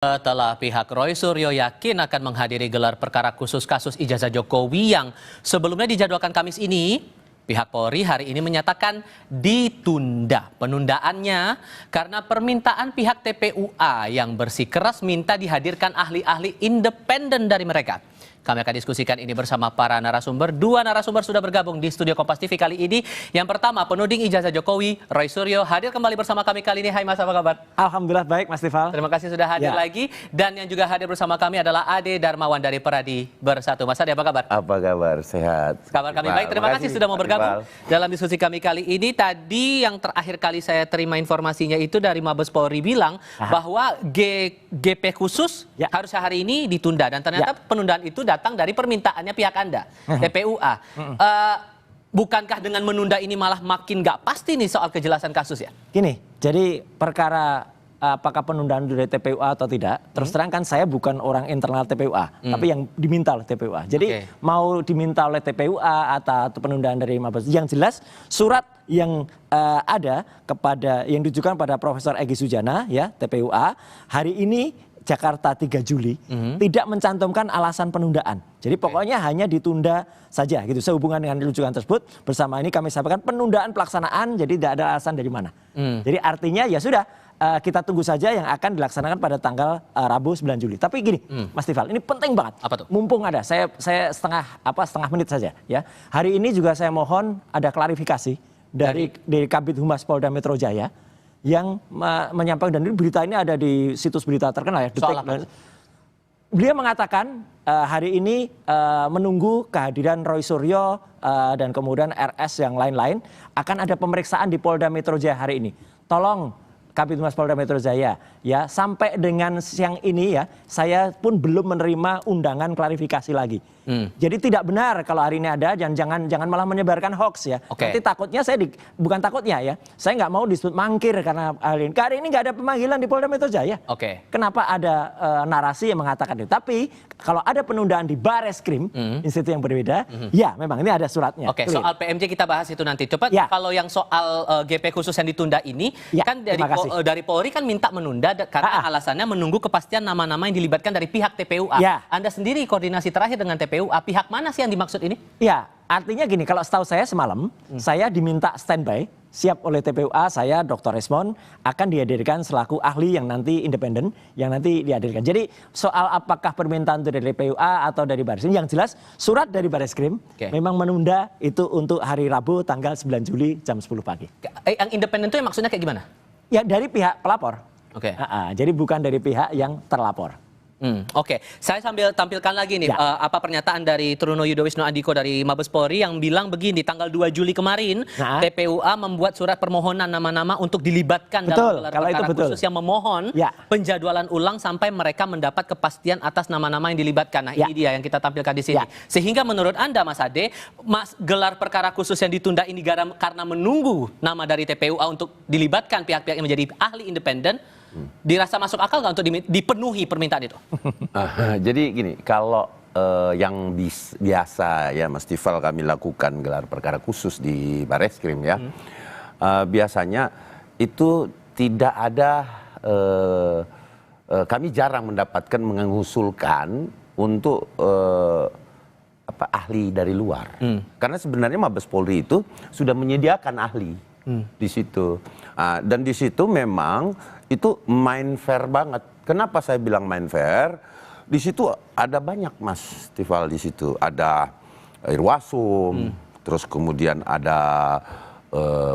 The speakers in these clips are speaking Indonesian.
Setelah pihak Roy Suryo yakin akan menghadiri gelar perkara khusus kasus ijazah Jokowi yang sebelumnya dijadwalkan Kamis ini, pihak Polri hari ini menyatakan ditunda penundaannya karena permintaan pihak TPUA yang bersikeras minta dihadirkan ahli-ahli independen dari mereka. Kami akan diskusikan ini bersama para narasumber. Dua narasumber sudah bergabung di studio Kompas TV kali ini. Yang pertama, penuding ijazah Jokowi, Roy Suryo, hadir kembali bersama kami kali ini. Hai Mas, apa kabar? Alhamdulillah baik Mas Tifal. Terima kasih sudah hadir lagi. Dan yang juga hadir bersama kami adalah Ade Darmawan dari Peradi Bersatu. Mas Ade, apa kabar? Apa kabar? Sehat. Kabar kami baik. Terima kasih sudah mau bergabung dalam diskusi kami kali ini. Tadi yang terakhir kali saya terima informasinya itu dari Mabes Polri bilang bahwa GP khusus harusnya hari ini ditunda. Dan ternyata penundaan itu datang dari permintaannya pihak Anda, TPUA. Bukankah dengan menunda ini malah makin nggak pasti nih soal kejelasan kasus ya? Gini, jadi perkara apakah penundaan dari TPUA atau tidak, terus terang kan saya bukan orang internal TPUA, tapi yang diminta oleh TPUA. Jadi mau diminta oleh TPUA atau penundaan dari Mabes, yang jelas surat yang ada kepada yang ditujukan pada Profesor Egy Sujana ya TPUA hari ini Jakarta 3 Juli tidak mencantumkan alasan penundaan. Jadi pokoknya hanya ditunda saja gitu. Sehubungan dengan rujukan tersebut, bersama ini kami sampaikan penundaan pelaksanaan jadi tidak ada alasan dari mana. Jadi artinya ya sudah kita tunggu saja yang akan dilaksanakan pada tanggal Rabu 9 Juli. Tapi gini, Mas Tifal, ini penting banget. Apa tuh? Mumpung ada, saya setengah menit saja ya. Hari ini juga saya mohon ada klarifikasi dari Kabid Humas Polda Metro Jaya yang menyampaikan, dan berita ini ada di situs berita terkenal ya. Beliau mengatakan hari ini menunggu kehadiran Roy Suryo dan kemudian RS yang lain-lain akan ada pemeriksaan di Polda Metro Jaya hari ini. Tolong Kabid Humas Polda Metro Jaya ya, sampai dengan siang ini ya saya pun belum menerima undangan klarifikasi lagi. Jadi tidak benar kalau hari ini ada, dan jangan malah menyebarkan hoax ya. Nanti takutnya bukan takutnya ya, saya nggak mau disebut mangkir karena hari ini nggak ada pemanggilan di Polda Metro Jaya. Kenapa ada narasi yang mengatakan itu? Tapi kalau ada penundaan di Bareskrim, institusi yang berbeda, ya memang ini ada suratnya. Soal PMJ kita bahas itu nanti. Coba kalau yang soal GP khusus yang ditunda ini, kan dari Polri kan minta menunda karena alasannya menunggu kepastian nama-nama yang dilibatkan dari pihak TPUA. Anda sendiri koordinasi terakhir dengan TPUA, pihak mana sih yang dimaksud ini? Ya, artinya gini, kalau setahu saya semalam, saya diminta standby, siap oleh TPUA, saya Dr. Resmond akan dihadirkan selaku ahli yang nanti independen, yang nanti dihadirkan. Jadi soal apakah permintaan itu dari TPUA atau dari Bareskrim, yang jelas surat dari Bareskrim memang menunda itu untuk hari Rabu tanggal 9 Juli jam 10 pagi. Yang independen itu maksudnya kayak gimana? Ya dari pihak pelapor. Jadi bukan dari pihak yang terlapor. Saya sambil tampilkan lagi nih apa pernyataan dari Truno Yudowisno Andiko dari Mabes Polri yang bilang begini, tanggal 2 Juli kemarin TPUA membuat surat permohonan nama-nama untuk dilibatkan dalam gelar perkara khusus yang memohon penjadwalan ulang sampai mereka mendapat kepastian atas nama-nama yang dilibatkan. Nah ini dia yang kita tampilkan di sini. Sehingga menurut Anda Mas Ade, gelar perkara khusus yang ditunda ini karena menunggu nama dari TPUA untuk dilibatkan pihak-pihak yang menjadi ahli independen, dirasa masuk akal nggak untuk dipenuhi permintaan itu? Jadi gini, kalau yang biasa ya Mas Tifal kami lakukan gelar perkara khusus di Bareskrim ya, biasanya itu tidak ada, kami jarang mendapatkan mengusulkan untuk ahli dari luar, karena sebenarnya Mabes Polri itu sudah menyediakan ahli di situ, dan di situ memang itu main fair banget. Kenapa saya bilang main fair? Di situ ada banyak Mas Tifal, di situ ada Irwasum, terus kemudian ada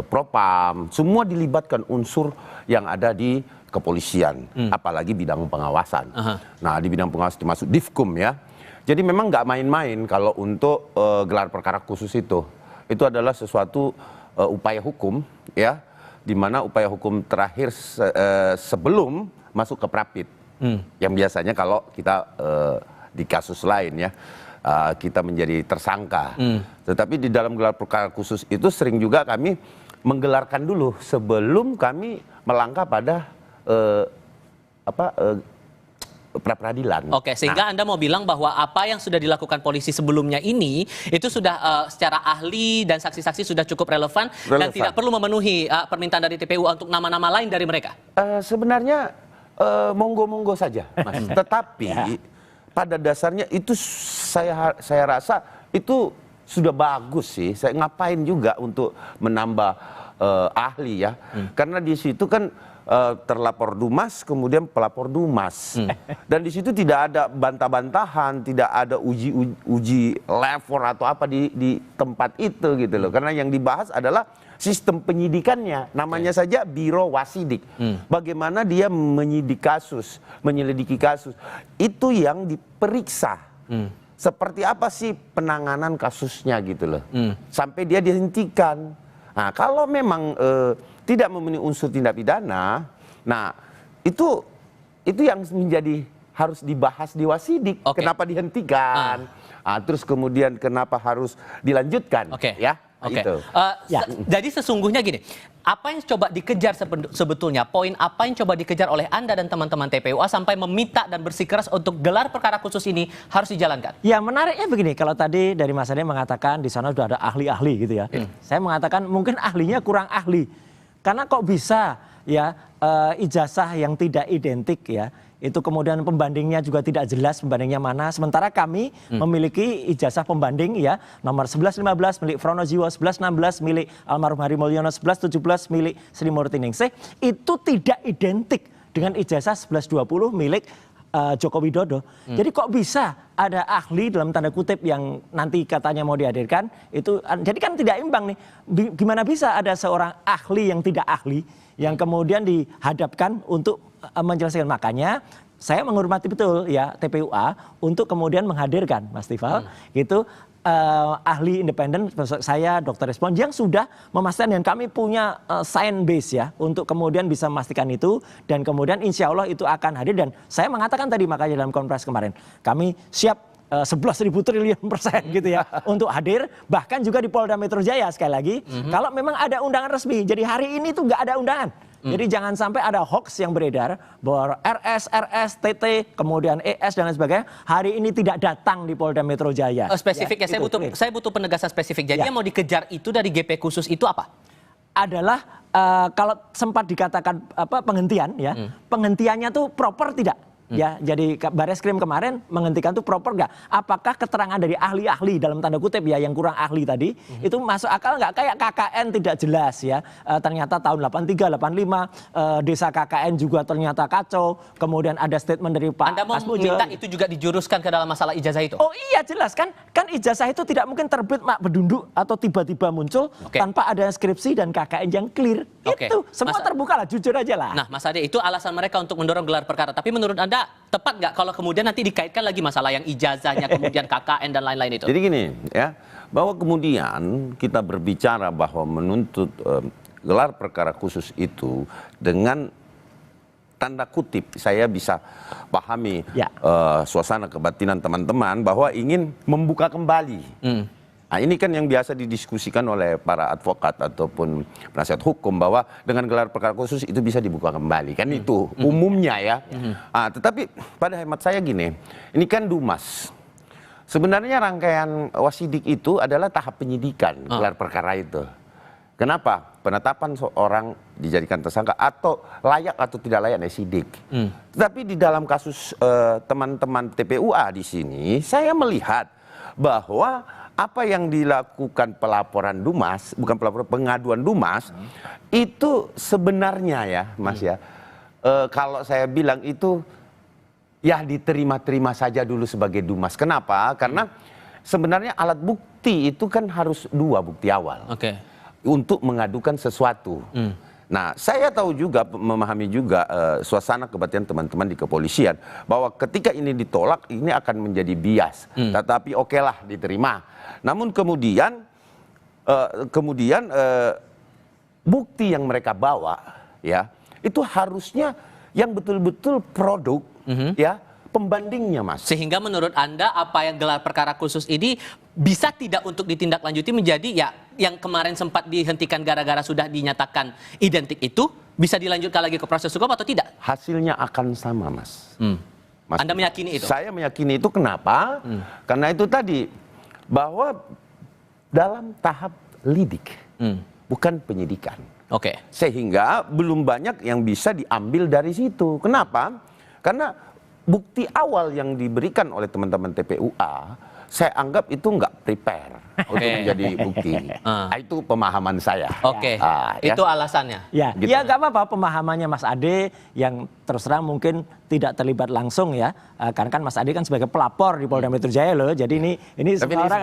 Propam, semua dilibatkan unsur yang ada di kepolisian, apalagi bidang pengawasan. Nah di bidang pengawasan termasuk Divkum ya. Jadi memang nggak main-main kalau untuk gelar perkara khusus itu adalah sesuatu upaya hukum ya, di mana upaya hukum terakhir sebelum masuk ke Prapit, yang biasanya kalau kita di kasus lain ya kita menjadi tersangka, tetapi di dalam gelar perkara khusus itu sering juga kami menggelarkan dulu sebelum kami melangkah pada pra-peradilan. Sehingga Anda mau bilang bahwa apa yang sudah dilakukan polisi sebelumnya ini itu sudah secara ahli dan saksi-saksi sudah cukup relevan dan tidak perlu memenuhi permintaan dari TPU untuk nama-nama lain dari mereka? Sebenarnya monggo-monggo saja, Mas. Tetapi pada dasarnya itu saya rasa itu sudah bagus sih. Saya ngapain juga untuk menambah ahli ya. Karena di situ kan terlapor Dumas, kemudian pelapor Dumas. Dan di situ tidak ada bantah-bantahan, tidak ada uji level atau apa di tempat itu gitu loh. Karena yang dibahas adalah sistem penyidikannya, namanya saja Biro Wasidik. Bagaimana dia menyelidiki kasus. Itu yang diperiksa. Seperti apa sih penanganan kasusnya gitu loh. Sampai dia dihentikan. Nah, kalau memang tidak memenuhi unsur tindak pidana, nah itu yang menjadi harus dibahas di Wasidik. Kenapa dihentikan? Terus kemudian kenapa harus dilanjutkan? Ya. Gitu. Jadi sesungguhnya gini, apa yang coba dikejar sebetulnya, poin apa yang coba dikejar oleh Anda dan teman-teman TPUA sampai meminta dan bersikeras untuk gelar perkara khusus ini harus dijalankan? Ya menariknya begini, kalau tadi dari Mas Ade mengatakan di sana sudah ada ahli-ahli gitu ya. Saya mengatakan mungkin ahlinya kurang ahli. Karena kok bisa ya ijazah yang tidak identik ya, itu kemudian pembandingnya juga tidak jelas pembandingnya mana. Sementara kami memiliki ijazah pembanding ya, nomor 1115 milik Fronojiwo, 1116 milik almarhum Hari Mulyono, 1117 milik Sri Murti Ningsih, itu tidak identik dengan ijazah 1120 milik Joko Widodo. Jadi kok bisa ada ahli dalam tanda kutip yang nanti katanya mau dihadirkan itu, jadi kan tidak imbang nih. Gimana bisa ada seorang ahli yang tidak ahli yang kemudian dihadapkan untuk menjelaskan? Makanya saya menghormati betul ya TPUA untuk kemudian menghadirkan Mas Tifal gitu ahli independen saya Dr. Respon yang sudah memastikan, dan kami punya science base ya untuk kemudian bisa memastikan itu, dan kemudian insya Allah itu akan hadir. Dan saya mengatakan tadi makanya dalam konferensi kemarin kami siap 11.000 triliun % gitu ya untuk hadir, bahkan juga di Polda Metro Jaya sekali lagi kalau memang ada undangan resmi. Jadi hari ini tuh nggak ada undangan. Jadi jangan sampai ada hoax yang beredar bahwa RS, TT, kemudian ES dan lain sebagainya hari ini tidak datang di Polda Metro Jaya. Spesifiknya ya, saya butuh penegasan spesifik. Jadi yang mau dikejar itu dari GP khusus itu apa? Adalah kalau sempat dikatakan penghentian ya, penghentiannya tuh proper tidak? Ya, jadi Bareskrim kemarin menghentikan tuh proper nggak? Apakah keterangan dari ahli-ahli dalam tanda kutip ya yang kurang ahli tadi itu masuk akal nggak? Kayak KKN tidak jelas ya. Ternyata tahun 83, 85 desa KKN juga ternyata kacau. Kemudian ada statement dari Pak Anda mau minta itu juga dijuruskan ke dalam masalah ijazah itu? Oh iya jelas kan ijazah itu tidak mungkin terbit mak berdunduk atau tiba-tiba muncul tanpa ada skripsi dan KKN yang clear. Itu semua terbuka lah, jujur aja lah. Nah Mas Ade, itu alasan mereka untuk mendorong gelar perkara. Tapi menurut Anda tepat nggak kalau kemudian nanti dikaitkan lagi masalah yang ijazahnya, kemudian KKN dan lain-lain itu? Jadi gini ya, bahwa kemudian kita berbicara bahwa menuntut gelar perkara khusus itu dengan tanda kutip saya bisa pahami suasana kebatinan teman-teman bahwa ingin membuka kembali. Nah, ini kan yang biasa didiskusikan oleh para advokat ataupun penasihat hukum bahwa dengan gelar perkara khusus itu bisa dibuka kembali. Kan itu umumnya ya. Tetapi pada hemat saya gini, ini kan Dumas. Sebenarnya rangkaian Wasidik itu adalah tahap penyidikan gelar perkara itu. Kenapa? Penetapan seorang dijadikan tersangka atau layak atau tidak layak sidik. Tetapi di dalam kasus teman-teman TPUA di sini, saya melihat bahwa apa yang dilakukan pelaporan Dumas, bukan pelaporan, pengaduan Dumas, itu sebenarnya ya Mas ya, kalau saya bilang itu ya diterima-terima saja dulu sebagai Dumas. Kenapa? Karena sebenarnya alat bukti itu kan harus 2 bukti awal untuk mengadukan sesuatu. Nah, saya tahu juga, memahami juga suasana kebatinan teman-teman di kepolisian bahwa ketika ini ditolak, ini akan menjadi bias. Tetapi okelah diterima. Namun kemudian bukti yang mereka bawa, ya, itu harusnya yang betul-betul produk, ya, pembandingnya, Mas. Sehingga menurut Anda apa yang gelar perkara khusus ini bisa tidak untuk ditindaklanjuti menjadi ya yang kemarin sempat dihentikan gara-gara sudah dinyatakan identik itu bisa dilanjutkan lagi ke proses hukum atau tidak? Hasilnya akan sama, Mas. Mas, Anda meyakini itu? Saya meyakini itu. Kenapa? Karena itu tadi bahwa dalam tahap lidik, bukan penyidikan. Oke. Sehingga belum banyak yang bisa diambil dari situ. Kenapa? Karena bukti awal yang diberikan oleh teman-teman TPUA, saya anggap itu nggak prepare untuk menjadi bukti. Itu pemahaman saya. Oke. Itu alasannya. Ya, Gitu. ya nggak apa-apa pemahamannya Mas Ade yang terus terang mungkin tidak terlibat langsung ya, karena kan Mas Ade kan sebagai pelapor di Polda Metro Jaya loh, jadi ini Tapi semua ini orang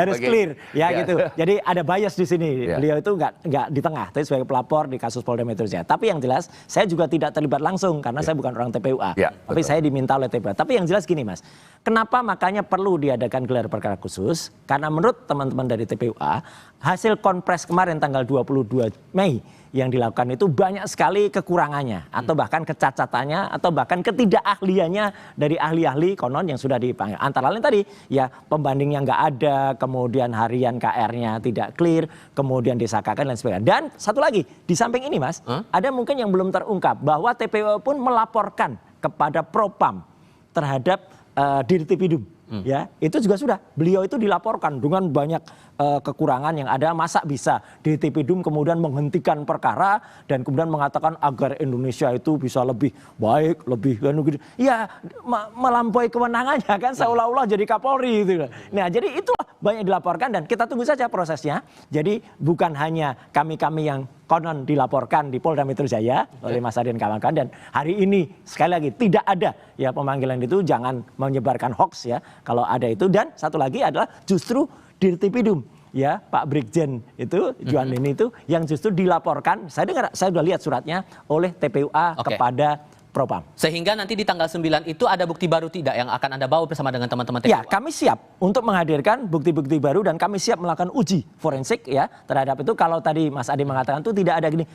harus clear ya gitu. Jadi ada bias di sini. Beliau itu nggak di tengah, tapi sebagai pelapor di kasus Polda Metro Jaya. Tapi yang jelas saya juga tidak terlibat langsung karena saya bukan orang TPUA, tapi saya diminta oleh TPUA. Tapi yang jelas gini Mas, kenapa makanya perlu diadakan gelar perkara khusus? Karena menurut teman-teman dari TPUA, hasil konpres kemarin tanggal 22 Mei yang dilakukan itu banyak sekali kekurangannya atau bahkan kecacatannya atau bahkan ketidakahliannya dari ahli-ahli konon yang sudah dipanggil. Antara lain tadi ya pembandingnya nggak ada, kemudian harian KR-nya tidak clear, kemudian disakakan dan sebagainya. Dan satu lagi di samping ini Mas, ada mungkin yang belum terungkap bahwa TPU pun melaporkan kepada Propam terhadap Dirtipidum. Ya, itu juga sudah. Beliau itu dilaporkan dengan banyak kekurangan yang ada. Masa bisa Dirtipidum kemudian menghentikan perkara dan kemudian mengatakan agar Indonesia itu bisa lebih baik, lebih ya melampaui kewenangannya kan seolah-olah jadi Kapolri gitu. Nah, jadi itulah banyak dilaporkan dan kita tunggu saja prosesnya. Jadi bukan hanya kami-kami yang konon dilaporkan di Polda Metro Jaya oleh Mas Ade dan kawan-kawan, dan hari ini sekali lagi tidak ada ya pemanggilan itu, jangan menyebarkan hoax ya kalau ada itu. Dan satu lagi adalah justru Dirtipidum ya Pak Brigjen itu Juan ini itu yang justru dilaporkan, saya sudah lihat suratnya oleh TPUA kepada Propam. Sehingga nanti di tanggal 9 itu ada bukti baru tidak yang akan Anda bawa bersama dengan teman-teman TPUA? Ya, kami siap untuk menghadirkan bukti-bukti baru dan kami siap melakukan uji forensik ya terhadap itu. Kalau tadi Mas Ade mengatakan itu tidak ada gini.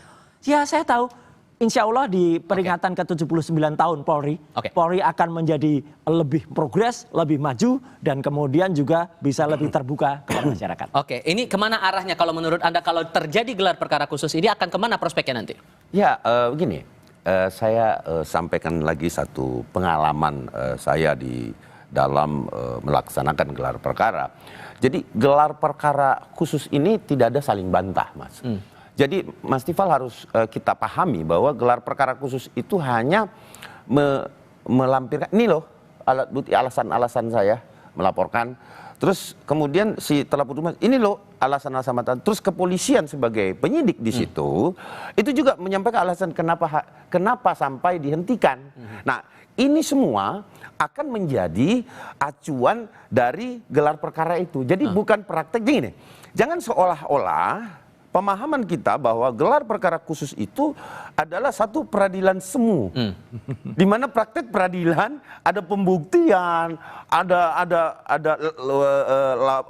Ya, saya tahu insya Allah di peringatan ke-79 tahun Polri, Polri akan menjadi lebih progres, lebih maju, dan kemudian juga bisa lebih terbuka kepada masyarakat. Oke, ini kemana arahnya kalau menurut Anda kalau terjadi gelar perkara khusus ini akan kemana prospeknya nanti? Ya, begini. Saya sampaikan lagi satu pengalaman saya di dalam melaksanakan gelar perkara. Jadi gelar perkara khusus ini tidak ada saling bantah, Mas. Jadi Mas Tifal harus kita pahami bahwa gelar perkara khusus itu hanya melampirkan, ini loh alat bukti alasan-alasan saya melaporkan. Terus kemudian si terlapor rumah, ini loh alasan-alasan, terus kepolisian sebagai penyidik di situ itu juga menyampaikan alasan kenapa sampai dihentikan. Nah, ini semua akan menjadi acuan dari gelar perkara itu. Jadi bukan praktek gini. Jangan seolah-olah pemahaman kita bahwa gelar perkara khusus itu adalah satu peradilan semu, di mana praktek peradilan ada pembuktian, ada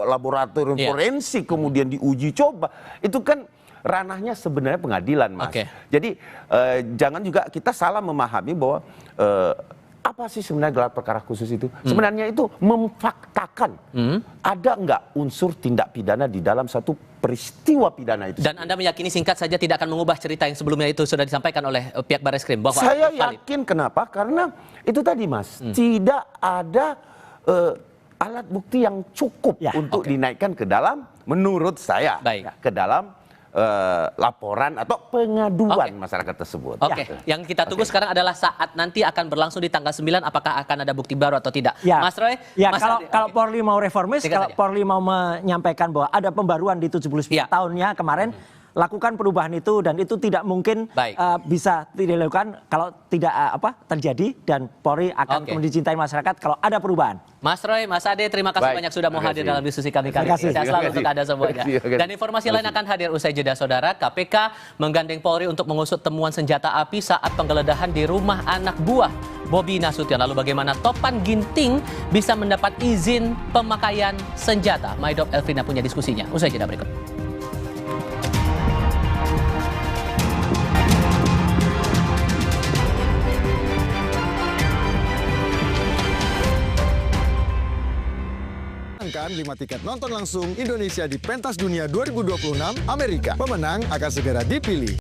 laboratorium forensik, kemudian diuji coba. Itu kan ranahnya sebenarnya pengadilan, Mas. Jadi jangan juga kita salah memahami bahwa apa sih sebenarnya gelar perkara khusus itu? Sebenarnya itu memfaktakan ada nggak unsur tindak pidana di dalam satu peristiwa pidana itu. Dan Anda meyakini singkat saja tidak akan mengubah cerita yang sebelumnya itu sudah disampaikan oleh pihak Barreskrim? Bahwa saya yakin kenapa? Karena itu tadi Mas, tidak ada alat bukti yang cukup untuk dinaikkan ke dalam, menurut saya, ke dalam laporan atau pengaduan masyarakat tersebut. Yang kita tunggu sekarang adalah saat nanti akan berlangsung di tanggal 9, apakah akan ada bukti baru atau tidak. Mas Roy? Ya, kalau Polri mau reformis, kalau Polri mau menyampaikan bahwa ada pembaruan di 79 tahunnya kemarin, lakukan perubahan itu, dan itu tidak mungkin bisa dilakukan kalau tidak terjadi, dan Polri akan kemudian dicintai masyarakat kalau ada perubahan. Mas Roy, Mas Ade, terima kasih banyak sudah mau hadir dalam diskusi kami kali ini. Sehat selalu untuk Anda semuanya. Dan informasi lain akan hadir usai jeda, saudara. KPK menggandeng Polri untuk mengusut temuan senjata api saat penggeledahan di rumah anak buah Bobi Nasution. Lalu bagaimana Topan Ginting bisa mendapat izin pemakaian senjata? Maidop Elvina punya diskusinya. Usai jeda berikut. Kan 5 tiket nonton langsung Indonesia di Pentas Dunia 2026 Amerika. Pemenang akan segera dipilih.